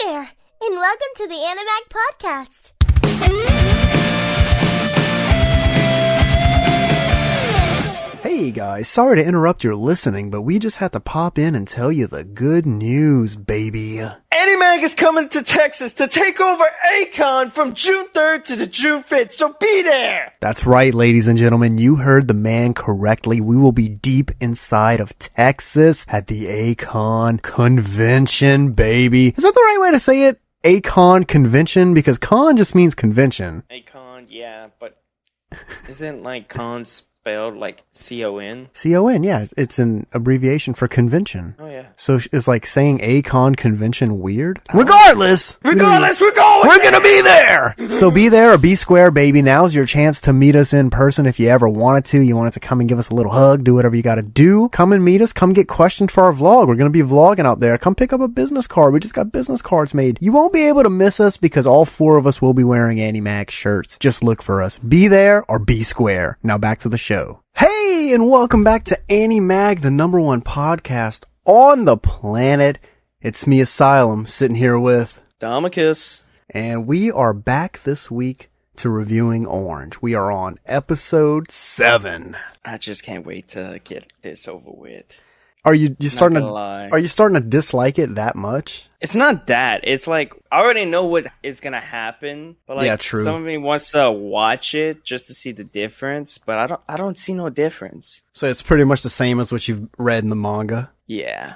there, and welcome to the Animag podcast. Hey guys, sorry to interrupt your listening, but we just had to pop in and tell you the good news, baby. Animag is coming to Texas to take over Akon from June 3rd to the June 5th, so be there! That's right, ladies and gentlemen, you heard the man correctly. We will be deep inside of Texas at the Akon convention, baby. Is that the right way to say it? Akon convention? Because con just means convention. Akon, yeah, but isn't like con spelled like C-O-N? C-O-N, yeah. It's an abbreviation for convention. Oh, yeah. So is like saying Akon convention weird? Regardless, we're going! We're gonna be there! So be there or be square, baby. Now's your chance to meet us in person if you ever wanted to. You wanted to come and give us a little hug, do whatever you gotta do. Come and meet us. Come get questioned for our vlog. We're gonna be vlogging out there. Come pick up a business card. We just got business cards made. You won't be able to miss us because all four of us will be wearing Animag shirts. Just look for us. Be there or be square. Now back to the show. Hey, and welcome back to Animag, the #1 podcast on the planet. It's me, Asylum, sitting here with Domicus. And we are back this week to reviewing Orange. We are on episode 7. I just can't wait to get this over with. Are you starting to lie. Are you starting to dislike it that much? It's not that. It's like, I already know what is going to happen. But like, yeah, true. Some of me wants to watch it just to see the difference. But I don't see no difference. So it's pretty much the same as what you've read in the manga? Yeah.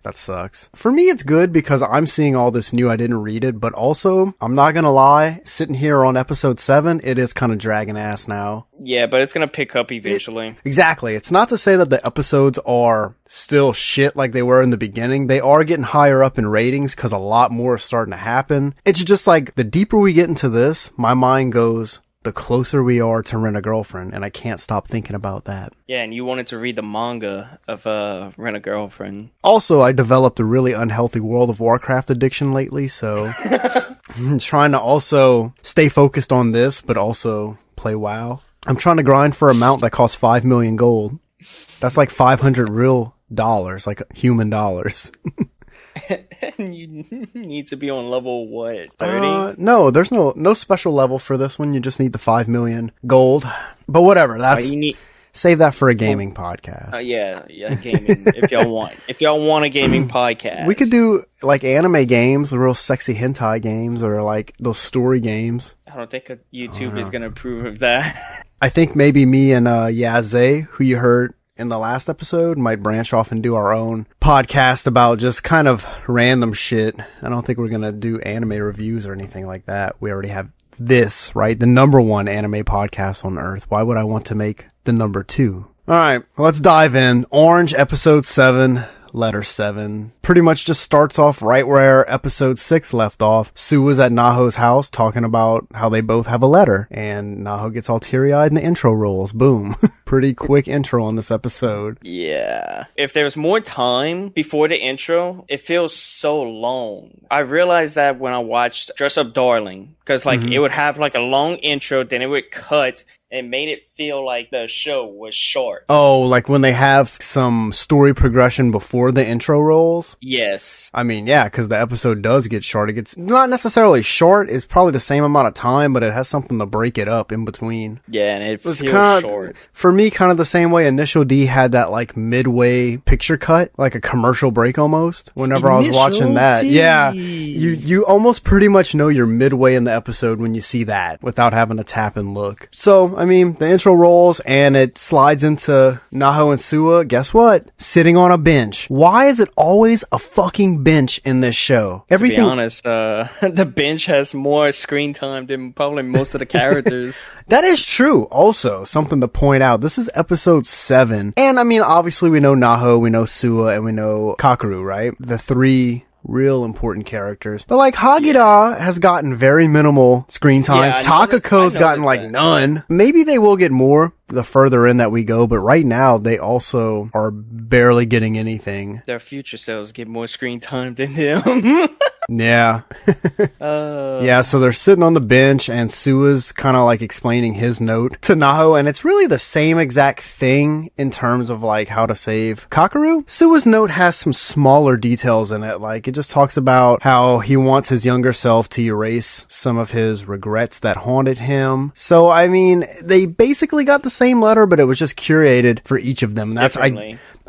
That sucks. For me, it's good because I'm seeing all this new. I didn't read it, but also, I'm not gonna lie, sitting here on episode 7, it is kind of dragging ass now. Yeah, but it's gonna pick up eventually. Exactly. It's not to say that the episodes are still shit like they were in the beginning. They are getting higher up in ratings because a lot more is starting to happen. It's just like, the deeper we get into this, my mind goes, the closer we are to Rent a Girlfriend, and I can't stop thinking about that. Yeah, and you wanted to read the manga of Rent a Girlfriend. Also, I developed a really unhealthy World of Warcraft addiction lately, so I'm trying to also stay focused on this, but also play WoW. I'm trying to grind for a mount that costs 5 million gold. That's like 500 real dollars, like human dollars. You need to be on level, what, 30? No, there's no special level for this one. You just need the 5 million gold. But whatever, that's... Save that for a gaming podcast. Yeah, gaming, if y'all want. If y'all want a gaming podcast. We could do, like, anime games, real sexy hentai games, or, like, those story games. I don't think YouTube is going to approve of that. I think maybe me and Yaze, who you heard in the last episode, might branch off and do our own podcast about just kind of random shit. I don't think we're going to do anime reviews or anything like that. We already have this, right? The #1 anime podcast on Earth. Why would I want to make the #2? All right, let's dive in. Orange, episode 7. Letter 7 pretty much just starts off right where episode 6 left off. Suwa's at Naho's house talking about how they both have a letter, and Naho gets all teary-eyed and the intro rolls. Boom. Pretty quick intro on this episode. Yeah. If there's more time before the intro, it feels so long. I realized that when I watched Dress Up Darling, because like it would have like a long intro, then it would cut. It made it feel like the show was short. Oh, like when they have some story progression before the intro rolls? Yes. I mean, yeah, because the episode does get short. It gets not necessarily short. It's probably the same amount of time, but it has something to break it up in between. Yeah, and it feels short. For me, kind of the same way Initial D had that like midway picture cut, like a commercial break almost. Whenever I was watching that. Yeah. You almost pretty much know you're midway in the episode when you see that without having to tap and look. So, I mean, the intro rolls and it slides into Naho and Suwa. Guess what? Sitting on a bench. Why is it always a fucking bench in this show? Everything. To be honest, the bench has more screen time than probably most of the characters. That is true. Also, something to point out. This is episode 7. And I mean, obviously we know Naho, we know Suwa, and we know Kakeru, right? The 3 real important characters. But like Hagida has gotten very minimal screen time. Yeah, Takako's gotten like none. Maybe they will get more the further in that we go, but right now they also are barely getting anything. Their future selves get more screen time than them. Yeah. Yeah, so they're sitting on the bench and Suwa's kind of like explaining his note to Naho, and it's really the same exact thing in terms of like how to save Kakeru. Suwa's note has some smaller details in it, like it just talks about how he wants his younger self to erase some of his regrets that haunted him. So, I mean, they basically got the same letter, but it was just curated for each of them. That's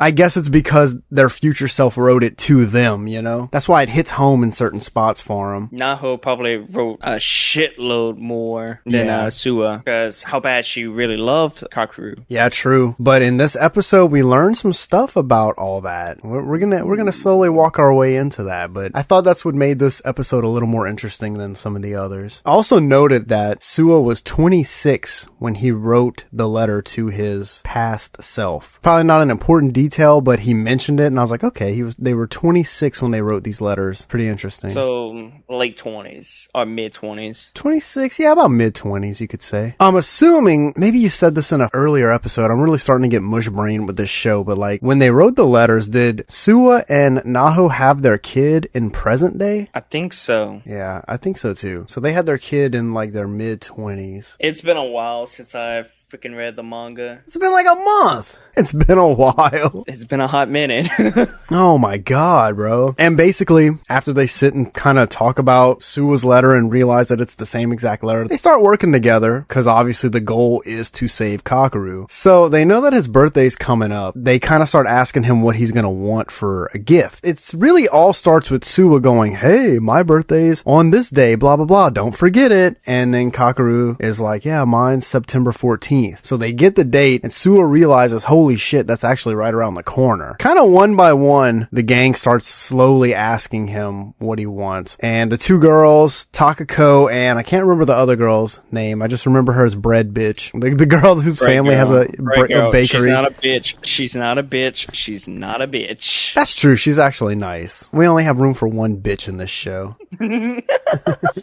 I guess it's because their future self wrote it to them, you know? That's why it hits home in certain spots for them. Naho probably wrote a shitload more than Suwa, because how bad she really loved Kakeru. Yeah, true. But in this episode, we learned some stuff about all that. We're gonna slowly walk our way into that, but I thought that's what made this episode a little more interesting than some of the others. I also noted that Suwa was 26 when he wrote the letter to his past self. Probably not an important detail, but he mentioned it, and I was like, okay, they were 26 when they wrote these letters. Pretty interesting. So late 20s or mid 20s. 26, yeah, about mid 20s, you could say. I'm assuming maybe you said this in an earlier episode. I'm really starting to get mush brain with this show, but like when they wrote the letters, did Suwa and Naho have their kid in present day? I think so. Yeah, I think so too. So they had their kid in like their mid 20s. It's been a while since I've freaking read the manga. It's been like a month. It's been a while. It's been a hot minute. Oh my god, bro. And basically, after they sit and kind of talk about Suwa's letter and realize that it's the same exact letter, they start working together, because obviously the goal is to save Kakeru. So they know that his birthday's coming up. They kind of start asking him what he's gonna want for a gift. It's really all starts with Suwa going, hey, my birthday's on this day, blah blah blah, don't forget it. And then Kakeru is like, yeah, mine's September 14th. So they get the date, and Suwa realizes, holy shit, that's actually right around the corner. Kind of one by one, the gang starts slowly asking him what he wants. And the two girls, Takako, and I can't remember the other girl's name. I just remember her as Bread Bitch. The girl whose family has a bakery. She's not a bitch. She's not a bitch. She's not a bitch. That's true. She's actually nice. We only have room for one bitch in this show.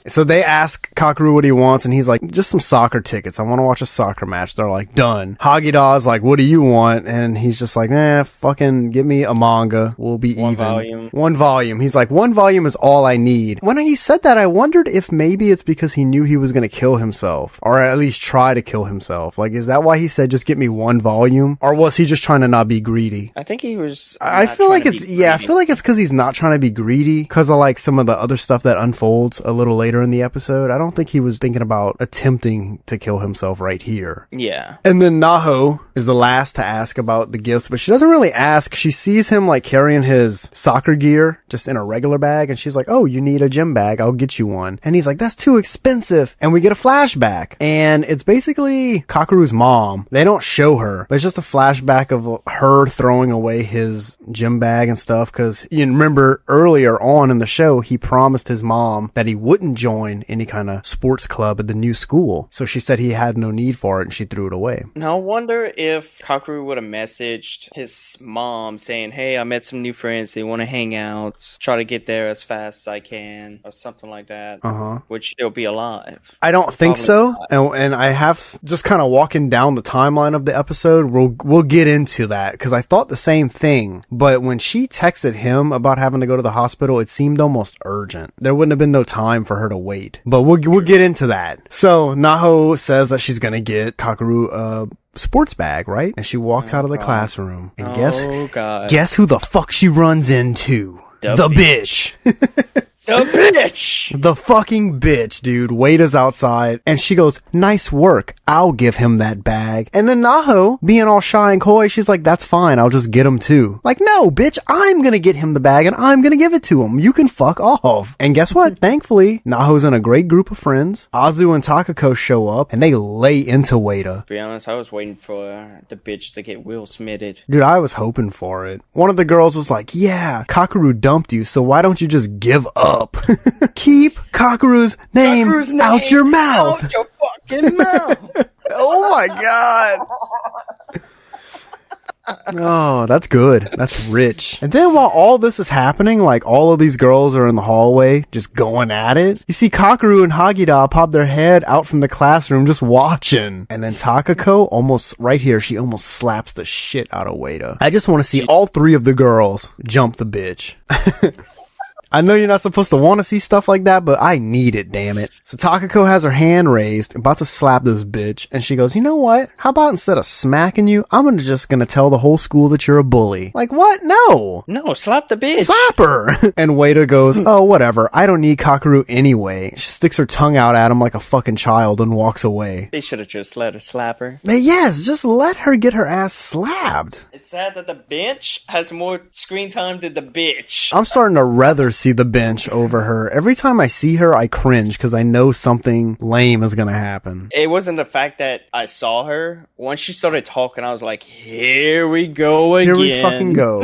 So they ask Kakeru what he wants, and he's like, just some soccer tickets. I want to watch a soccer match. They're like, done. Hagida like, what do you want? And he's just like, fucking give me a manga. We'll be even. Volume. One volume. He's like, one volume is all I need. When he said that, I wondered if maybe it's because he knew he was going to kill himself, or at least try to kill himself. Like, is that why he said just get me one volume? Or was he just trying to not be greedy? I think he was. I feel like it's because he's not trying to be greedy, because of like some of the other stuff that unfolds a little later in the episode. I don't think he was thinking about attempting to kill himself right here. Yeah. And then Naho is the last to ask about the gifts, but she doesn't really ask. She sees him like carrying his soccer gear just in a regular bag, and she's like, oh, you need a gym bag, I'll get you one. And he's like, that's too expensive. And we get a flashback, and it's basically Kakeru's mom. They don't show her, but it's just a flashback of her throwing away his gym bag and stuff, because you remember earlier on in the show, he promised his mom that he wouldn't join any kind of sports club at the new school. So she said he had no need for it, and she threw it away. Now I wonder if Kakeru would have messaged his mom saying, hey, I met some new friends, they want to hang out, try to get there as fast as I can, or something like that. Which they'll be alive. I don't think so. And I have just kind of walking down the timeline of the episode, we'll get into that, because I thought the same thing, but when she texted him about having to go to the hospital, it seemed almost urgent. There wouldn't have been no time for her to wait, but we'll get into that. So Naho says that she's gonna get Kakeru a sports bag, right? And she walks out of the classroom, and guess who the fuck she runs into? The bitch. The bitch! The fucking bitch, dude. Wada's outside, and she goes, nice work. I'll give him that bag. And then Naho, being all shy and coy, she's like, that's fine. I'll just get him too. Like, no, bitch, I'm gonna get him the bag, and I'm gonna give it to him. You can fuck off. And guess what? Thankfully, Naho's in a great group of friends. Azu and Takako show up, and they lay into Wada. To be honest, I was waiting for the bitch to get Will Smithed. Dude, I was hoping for it. One of the girls was like, yeah, Kakeru dumped you, so why don't you just give up? Keep Kakeru's name out your mouth. Out your fucking mouth. Oh my god. Oh, that's good. That's rich. And then while all this is happening, like all of these girls are in the hallway just going at it, you see Kakeru and Hagida pop their head out from the classroom just watching. And then Takako almost right here, she almost slaps the shit out of Wada. I just want to see all three of the girls jump the bitch. I know you're not supposed to want to see stuff like that, but I need it, damn it. So Takako has her hand raised, about to slap this bitch, and she goes, you know what? How about instead of smacking you, I'm just gonna tell the whole school that you're a bully. Like, what? No! No, slap the bitch. Slap her! And Wada goes, oh, whatever. I don't need Kakeru anyway. She sticks her tongue out at him like a fucking child and walks away. They should have just let her slap her. Yes, just let her get her ass slapped. It's sad that the bench has more screen time than the bitch. I'm starting to rather see the bench over her. Every time I see her, I cringe because I know something lame is going to happen. It wasn't the fact that I saw her. Once she started talking, I was like, here we go again. Here we fucking go.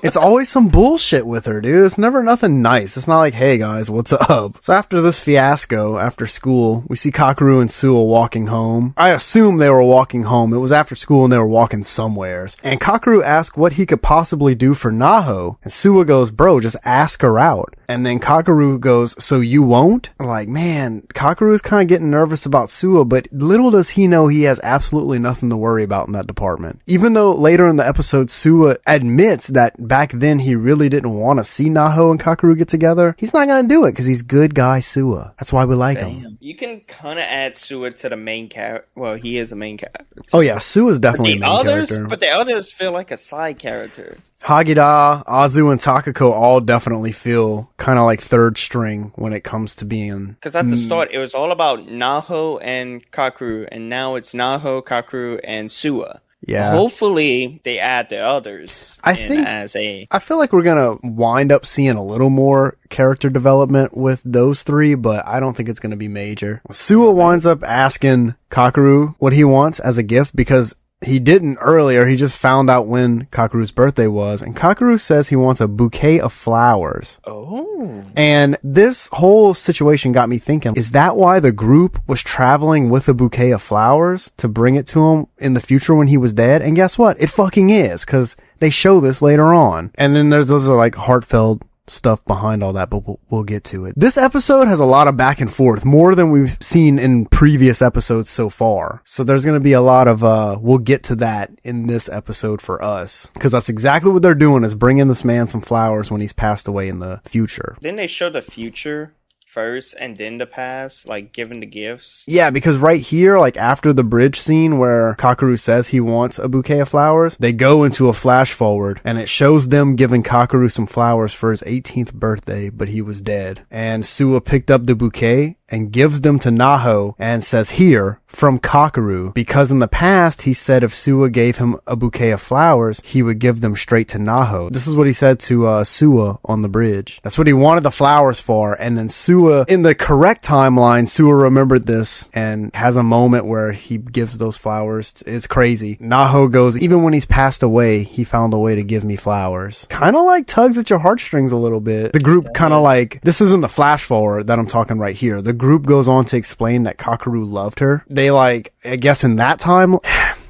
It's always some bullshit with her, dude. It's never nothing nice. It's not like, hey guys, what's up? So after this fiasco, after school, we see Kakeru and Suwa walking home. I assume they were walking home. It was after school and they were walking somewheres. And Kakeru asked what he could possibly do for Naho. And Suwa goes, bro, just ask her out. And then Kakeru goes, so you won't? Like, man, Kakeru is kind of getting nervous about Suwa, but little does he know he has absolutely nothing to worry about in that department. Even though later in the episode, Suwa admits that back then he really didn't want to see Naho and Kakeru get together, he's not going to do it because he's good guy Suwa. That's why we like him. You can kind of add Suwa to the main character. Well, he is a main character. Oh yeah, Suwa's definitely a main character. But the others feel like a side character. Hagida, Azu, and Takako all definitely feel kind of like third string when it comes to being... Because at the start, it was all about Naho and Kakeru, and now it's Naho, Kakeru, and Suwa. Yeah. Hopefully, they add the others. I feel like we're going to wind up seeing a little more character development with those three, but I don't think it's going to be major. Suwa winds up asking Kakeru what he wants as a gift because he didn't earlier. He just found out when Kakeru's birthday was. And Kakeru says he wants a bouquet of flowers. Oh. And this whole situation got me thinking, is that why the group was traveling with a bouquet of flowers to bring it to him in the future when he was dead? And guess what? It fucking is, because they show this later on. And then there's those like heartfelt stuff behind all that, but we'll get to it. This episode has a lot of back and forth, more than we've seen in previous episodes so far. So there's going to be a lot of, we'll get to that in this episode for us. Because that's exactly what they're doing, is bringing this man some flowers when he's passed away in the future. Didn't they show the future first and then the past, like giving the gifts? Yeah, because right here, like after the bridge scene where Kakeru says he wants a bouquet of flowers, they go into a flash forward and it shows them giving Kakeru some flowers for his 18th birthday, but he was dead. And Suwa picked up the bouquet and gives them to Naho and says, here, from Kakeru, because in the past he said if Suwa gave him a bouquet of flowers, he would give them straight to Naho. This is what he said to Suwa on the bridge. That's what he wanted the flowers for. And then Suwa, in the correct timeline, Suwa remembered this and has a moment where he gives those flowers. It's crazy. Naho goes, even when he's passed away, he found a way to give me flowers. Kind of like tugs at your heartstrings a little bit. The group kind of like, this isn't the flash forward that I'm talking right here. The group goes on to explain that Kakeru loved her. They like, I guess in that time,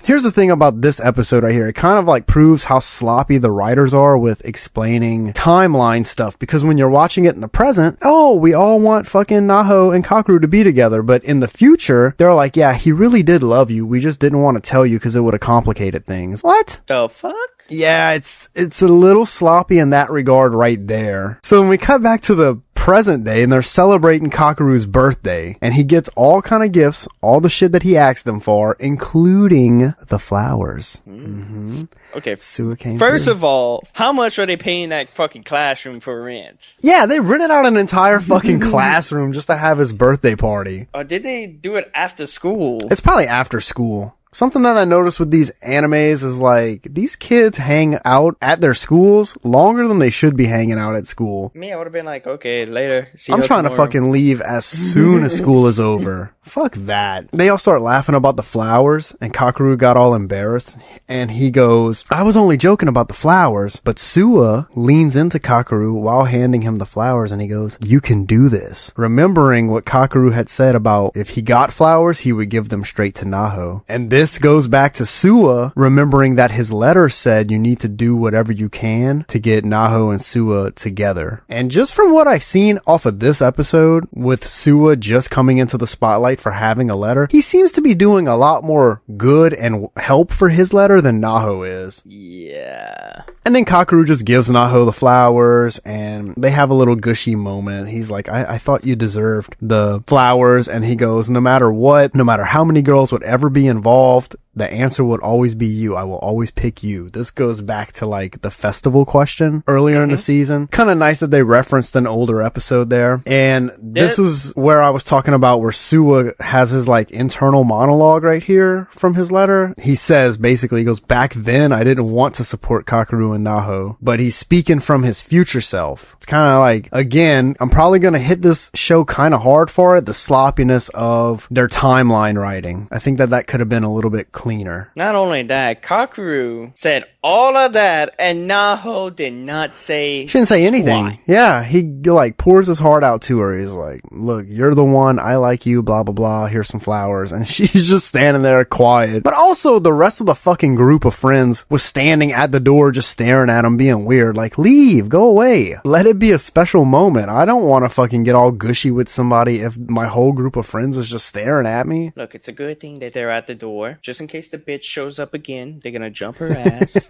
here's the thing about this episode right here. It kind of like proves how sloppy the writers are with explaining timeline stuff, because when you're watching it in the present, oh, we all want fucking Naho and Kakeru to be together. But in the future, they're like, yeah, he really did love you. We just didn't want to tell you because it would have complicated things. What? The fuck? Yeah, it's a little sloppy in that regard right there. So when we cut back to the present day and they're celebrating Kakeru's birthday and he gets all kind of gifts, all the shit that he asked them for, including the flowers. Mm-hmm. Okay. Suwa came First through. of all, how much are they paying that fucking classroom for rent? Yeah, they rented out an entire fucking classroom just to have his birthday party. Or did they do it after school? It's probably after school. Something that I noticed with these animes is like, these kids hang out at their schools longer than they should be hanging out at school. Me, I would have been like, okay, later. See I'm you trying tomorrow. to fucking leave as soon as school is over. Fuck that. They all start laughing about the flowers, and Kakeru got all embarrassed, and he goes, I was only joking about the flowers, but Suwa leans into Kakeru while handing him the flowers, and he goes, you can do this. Remembering what Kakeru had said about if he got flowers, he would give them straight to Naho. And this goes back to Suwa remembering that his letter said you need to do whatever you can to get Naho and Suwa together. And just from what I've seen off of this episode, with Suwa just coming into the spotlight for having a letter, he seems to be doing a lot more good and help for his letter than Naho is. Yeah. And then Kakeru just gives Naho the flowers, and they have a little gushy moment. He's like, I thought you deserved the flowers. And he goes, no matter what, no matter how many girls would ever be involved, the answer would always be you. I will always pick you. This goes back to like the festival question earlier in the season. Kind of nice that they referenced an older episode there. And this is where I was talking about where Suwa has his like internal monologue right here from his letter. He says basically, he goes, back then I didn't want to support Kakeru and Naho, but he's speaking from his future self. It's kind of like, again, I'm probably going to hit this show kind of hard for it. The sloppiness of their timeline writing. I think that could have been a little bit cleaner. Not only that, Kakeru said all of that, and Naho did not say. She didn't say anything. Why. Yeah, he like pours his heart out to her. He's like, look, you're the one. I like you, blah, blah, blah. Here's some flowers. And she's just standing there quiet. But also the rest of the fucking group of friends was standing at the door just staring at him, being weird. Like, leave, go away. Let it be a special moment. I don't want to fucking get all gushy with somebody if my whole group of friends is just staring at me. Look, it's a good thing that they're at the door. Just in case the bitch shows up again, they're gonna jump her ass.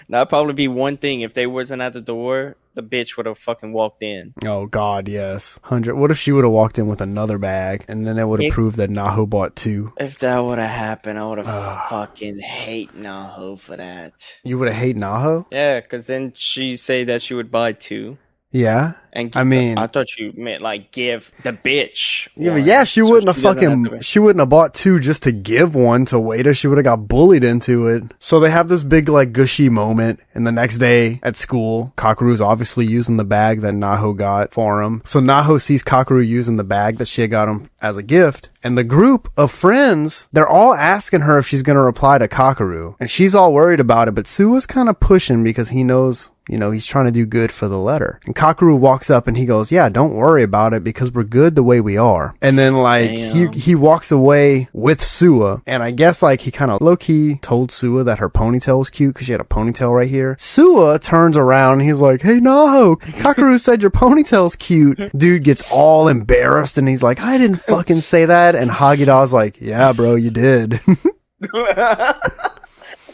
That'd probably be one thing. If they wasn't at the door, the bitch would have fucking walked in. Oh god, yes. 100. What if she would have walked in with another bag and then it would have proved that Naho bought two? If that would have happened, I would have fucking hate Naho for that. You would have hate Naho? Yeah, because then she say that she would buy two. Yeah. And I mean, I thought you meant like give the bitch. Yeah, but yeah, she wouldn't have she wouldn't have bought two just to give one to Wada. She would have got bullied into it. So they have this big like gushy moment, and the next day at school, Kakeru's obviously using the bag that Naho got for him. So Naho sees Kakeru using the bag that she had got him as a gift, and the group of friends, they're all asking her if she's going to reply to Kakeru, and she's all worried about it, but Suwa's kind of pushing because he knows, you know, he's trying to do good for the letter. And Kakeru walks up and he goes, yeah, don't worry about it because we're good the way we are. And then like he walks away with Suwa, and I guess like he kind of low-key told Suwa that her ponytail was cute because she had a ponytail right here. Suwa turns around and he's like, hey Naho, Kakeru said your ponytail's cute. Dude gets all embarrassed and he's like, I didn't fucking say that. And Hagida's like, yeah bro, you did.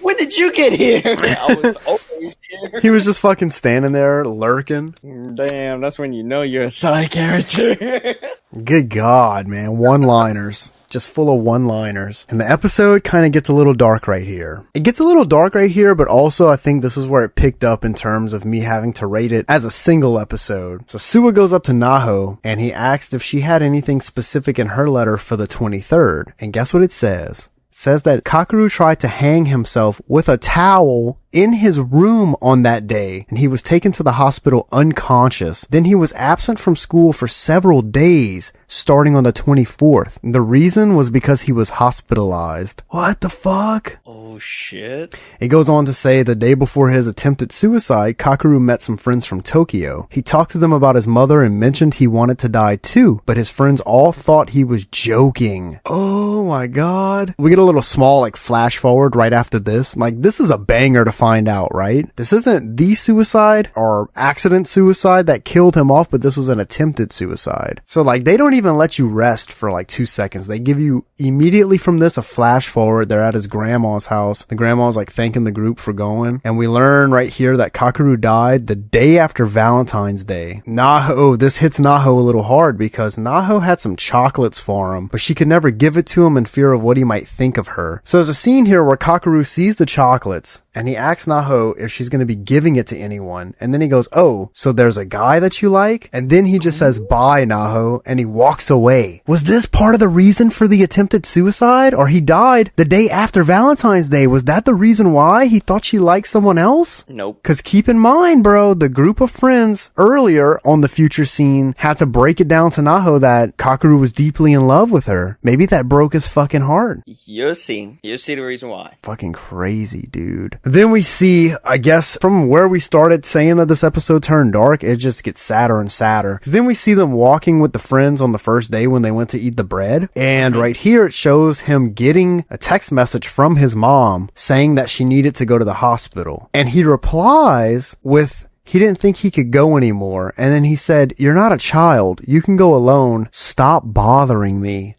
When did you get here? I was always here. He was just fucking standing there lurking. Damn, that's when you know you're a side character. Good God, man. One-liners. Just full of one-liners. And the episode kind of gets a little dark right here. It gets a little dark right here, but also I think this is where it picked up in terms of me having to rate it as a single episode. So Suwa goes up to Naho and he asked if she had anything specific in her letter for the 23rd. And guess what it says? It says that Kakeru tried to hang himself with a towel in his room on that day, and he was taken to the hospital unconscious. Then he was absent from school for several days, starting on the 24th. The reason was because he was hospitalized. What the fuck? Oh shit. It goes on to say the day before his attempted suicide, Kakeru met some friends from Tokyo. He talked to them about his mother and mentioned he wanted to die too, but his friends all thought he was joking. Oh my god. We get a little small like flash forward right after this. Like this is a banger to find out, right? This isn't the suicide or accident suicide that killed him off, but this was an attempted suicide. So like they don't even let you rest for like 2 seconds. They give you immediately from this a flash forward. They're at his grandma's house. The grandma's like thanking the group for going, and we learn right here that Kakeru died the day after Valentine's Day. Naho, this hits Naho a little hard because Naho had some chocolates for him, but she could never give it to him in fear of what he might think of her. So there's a scene here where Kakeru sees the chocolates and he asks Naho if she's going to be giving it to anyone. And then he goes, oh, so there's a guy that you like? And then he just says, bye, Naho, and he walks away. Was this part of the reason for the attempted suicide? Or he died the day after Valentine's Day? Was that the reason why he thought she liked someone else? Nope. Because keep in mind, bro, the group of friends earlier on the future scene had to break it down to Naho that Kakeru was deeply in love with her. Maybe that broke his fucking heart. You'll see. You'll see the reason why. Fucking crazy, dude. Then we see, I guess, from where we started saying that this episode turned dark, it just gets sadder and sadder. Because then we see them walking with the friends on the first day when they went to eat the bread. And right here it shows him getting a text message from his mom saying that she needed to go to the hospital. And he replies with, he didn't think he could go anymore. And then he said, "You're not a child. You can go alone. Stop bothering me."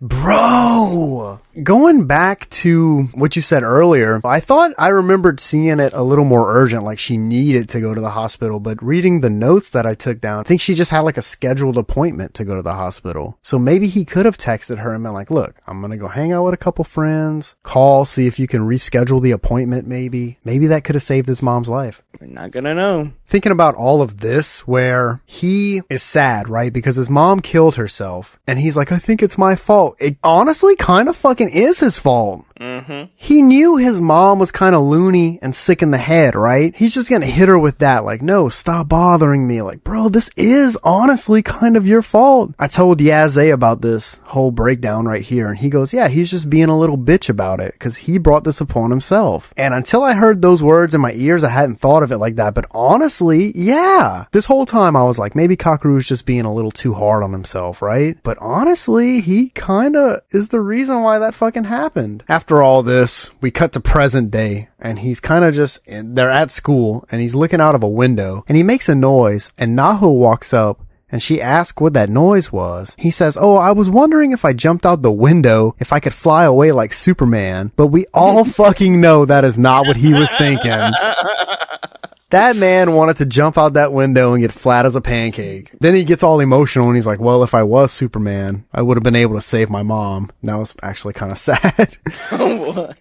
Bro, going back to what you said earlier, I thought I remembered seeing it a little more urgent, like she needed to go to the hospital, but reading the notes that I took down, I think she just had like a scheduled appointment to go to the hospital. So maybe he could have texted her and been like, "Look, I'm going to go hang out with a couple friends, call, see if you can reschedule the appointment maybe." Maybe that could have saved his mom's life. We're not gonna know. Thinking about all of this where he is sad, right? Because his mom killed herself and he's like, "I think it's my fault." It honestly kind of fucking is his fault. Mm-hmm. He knew his mom was kind of loony and sick in the head, right? He's just gonna hit her with that, like, "No, stop bothering me." Like, bro, this is honestly kind of your fault. I told Yaze about this whole breakdown right here, and he goes, "Yeah, he's just being a little bitch about it because he brought this upon himself." And until I heard those words in my ears, I hadn't thought of it like that. But honestly, yeah, this whole time I was like, maybe Kakeru's just being a little too hard on himself, right? But honestly, he kind of is the reason why that fucking happened. After all this, we cut to present day, and he's kind of just, they're at school, and he's looking out of a window, and he makes a noise, and Naho walks up, and she asks what that noise was. He says, "Oh, I was wondering if I jumped out the window, if I could fly away like Superman." But we all fucking know that is not what he was thinking. That man wanted to jump out that window and get flat as a pancake. Then he gets all emotional and he's like, "Well, if I was Superman, I would have been able to save my mom." That was actually kind of sad. What?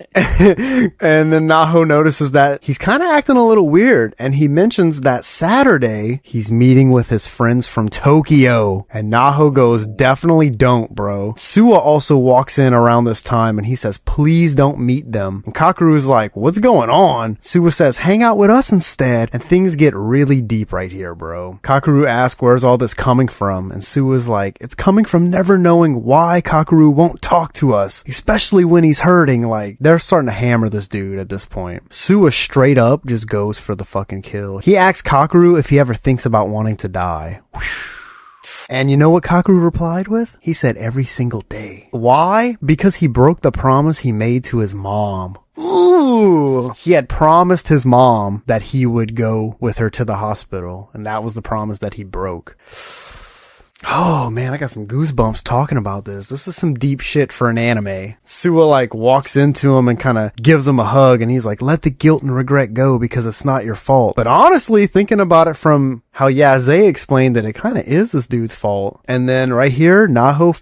And then Naho notices that he's kind of acting a little weird. And he mentions that Saturday he's meeting with his friends from Tokyo. And Naho goes, "Definitely don't, bro." Suwa also walks in around this time and he says, "Please don't meet them." And Kakeru's like, "What's going on?" Suwa says, "Hang out with us instead." And things get really deep right here, bro. Kakeru asks, "Where's all this coming from?" And Suwa's like, "It's coming from never knowing why Kakeru won't talk to us, especially when he's hurting." Like, they're starting to hammer this dude at this point. Suwa straight up just goes for the fucking kill. He asks Kakeru if he ever thinks about wanting to die. And you know what Kakeru replied with? He said, "Every single day." Why? Because he broke the promise he made to his mom. Ooh! He had promised his mom that he would go with her to the hospital, and that was the promise that he broke. Oh man, I got some goosebumps talking about this. This is some deep shit for an anime. Suwa like walks into him and kind of gives him a hug, and he's like, "Let the guilt and regret go because it's not your fault." But honestly, thinking about it from how Yaze explained that, it kind of is this dude's fault. And then right here, Naho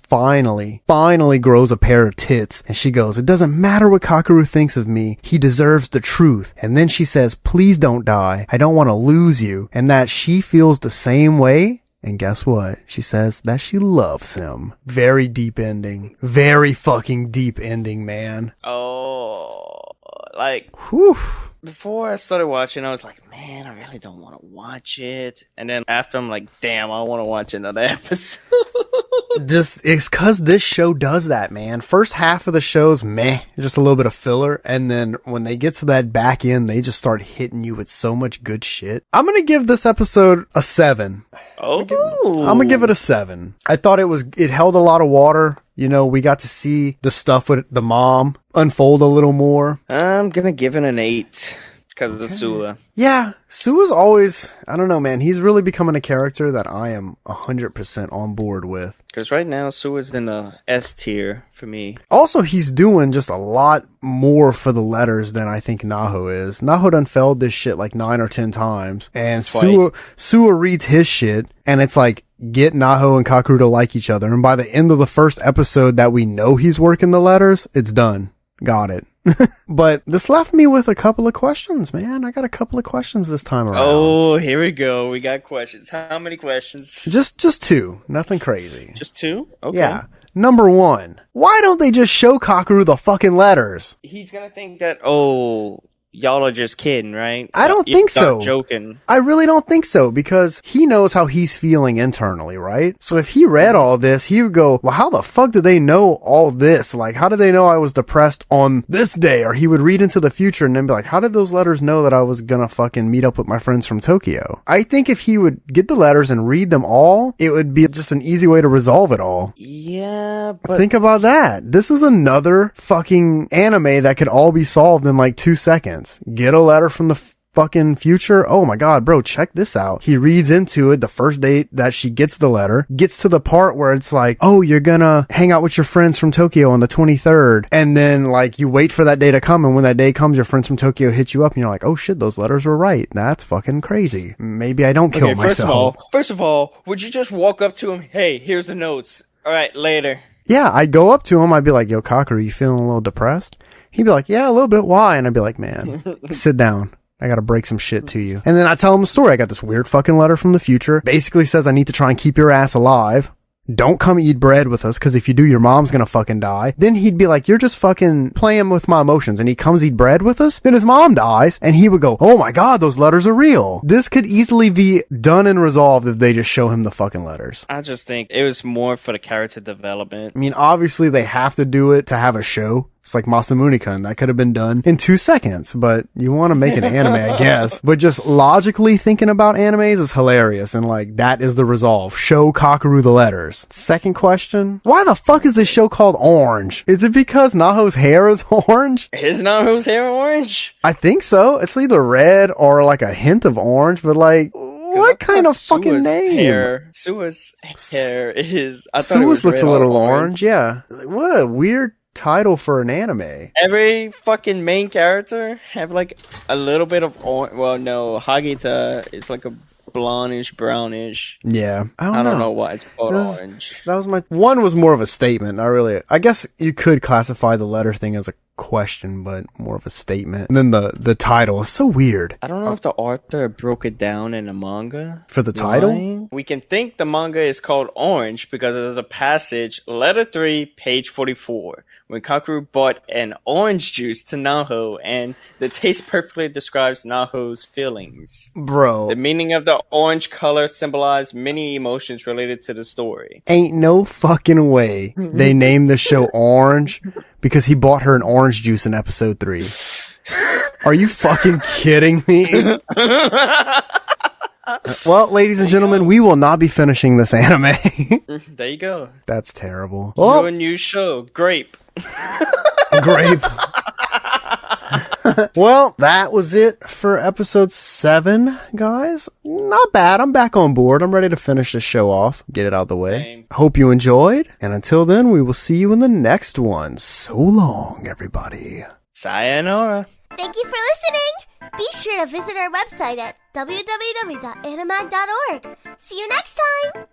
finally grows a pair of tits. And she goes, "It doesn't matter what Kakeru thinks of me. He deserves the truth." And then she says, "Please don't die. I don't want to lose you." And that she feels the same way. And guess what? She says that she loves him. Very deep ending. Very fucking deep ending, man. Oh, like, Whew. before I started watching, I was like, man, I really don't want to watch it. And then after, I'm like, damn, I want to watch another episode. This is cause this show does that, man. First half of the show's meh, just a little bit of filler. And then when they get to that back end, they just start hitting you with so much good shit. I'm going to give this episode a 7. Oh, I'm gonna give it a 7. I thought it held a lot of water. You know, we got to see the stuff with the mom unfold a little more. I'm gonna give it an 8 because of the Suwa. Yeah, Suwa's always, I don't know, man. He's really becoming a character that I am 100% on board with. Because right now, Suwa's in the S tier for me. Also, he's doing just a lot more for the letters than I think Naho is. Naho done failed this shit like 9 or 10 times. And Suwa reads his shit, and it's like, get Naho and Kakeru to like each other. And by the end of the first episode that we know he's working the letters, it's done. Got it. But this left me with a couple of questions, man. I got a couple of questions this time around. Oh, here we go. We got questions. How many questions? Just 2. Nothing crazy. Just 2? Okay. Yeah. Number 1. Why don't they just show Kakeru the fucking letters? He's gonna think that, oh, y'all are just kidding, right? I don't think so. Joking. I really don't think so, because he knows how he's feeling internally, right? So if he read all this, he would go, well, how the fuck did they know all this? Like, how did they know I was depressed on this day? Or he would read into the future and then be like, how did those letters know that I was gonna fucking meet up with my friends from Tokyo? I think if he would get the letters and read them all, it would be just an easy way to resolve it all. Yeah, but Think about that. This is another fucking anime that could all be solved in like 2 seconds. Get a letter from the fucking future. Oh my god, bro, check this out. He reads into it the first date that she gets the letter, gets to the part where it's like, oh, you're gonna hang out with your friends from Tokyo on the 23rd. And then like you wait for that day to come, and when that day comes, your friends from Tokyo hit you up and you're like, oh shit, those letters were right. That's fucking crazy. Maybe I don't kill myself. First of all, would you just walk up to him? Hey, here's the notes. All right, later. Yeah, I'd go up to him. I'd be like, yo, Kakeru, you feeling a little depressed? He'd be like, yeah, a little bit. Why? And I'd be like, man, sit down. I gotta break some shit to you. And then I tell him a story. I got this weird fucking letter from the future. Basically says I need to try and keep your ass alive. Don't come eat bread with us, because if you do, your mom's gonna fucking die. Then he'd be like, you're just fucking playing with my emotions. And he comes eat bread with us. Then his mom dies. And he would go, oh my god, those letters are real. This could easily be done and resolved if they just show him the fucking letters. I just think it was more for the character development. I mean, obviously they have to do it to have a show. It's like Masamune-kun. That could have been done in 2 seconds, but you want to make an anime, I guess. But just logically thinking about animes is hilarious, and like, that is the resolve. Show Kakeru the letters. Second question, why the fuck is this show called Orange? Is it because Naho's hair is orange? Is Naho's hair orange? I think so. It's either red or like a hint of orange, but like, what kind of fucking name? Suwa's hair is... Suwa's looks a little orange, yeah. What a weird title for an anime. Every fucking main character have like a little bit of orange. Well, no, Hagita is like a blondish, brownish. Yeah, I don't know why it's called orange. That was my one. Was more of a statement. I guess you could classify the letter thing as a question, but more of a statement. And then the title is so weird. I don't know if the author broke it down in a manga for the title. We can think the manga is called Orange because of the passage, letter 3, page 44, when Kakeru bought an orange juice to Naho, and the taste perfectly describes Naho's feelings. Bro, the meaning of the orange color symbolized many emotions related to the story. Ain't no fucking way they named the show Orange because he bought her an orange juice in episode 3. Are you fucking kidding me? Well, ladies and gentlemen, we will not be finishing this anime. There you go. That's terrible. Oh, a new show, Grape. Grape. Well, that was it for episode 7, guys. Not bad. I'm back on board. I'm ready to finish this show off. Get it out the way. Same. Hope you enjoyed. And until then, we will see you in the next one. So long, everybody. Sayonara. Thank you for listening. Be sure to visit our website at www.animag.org. See you next time.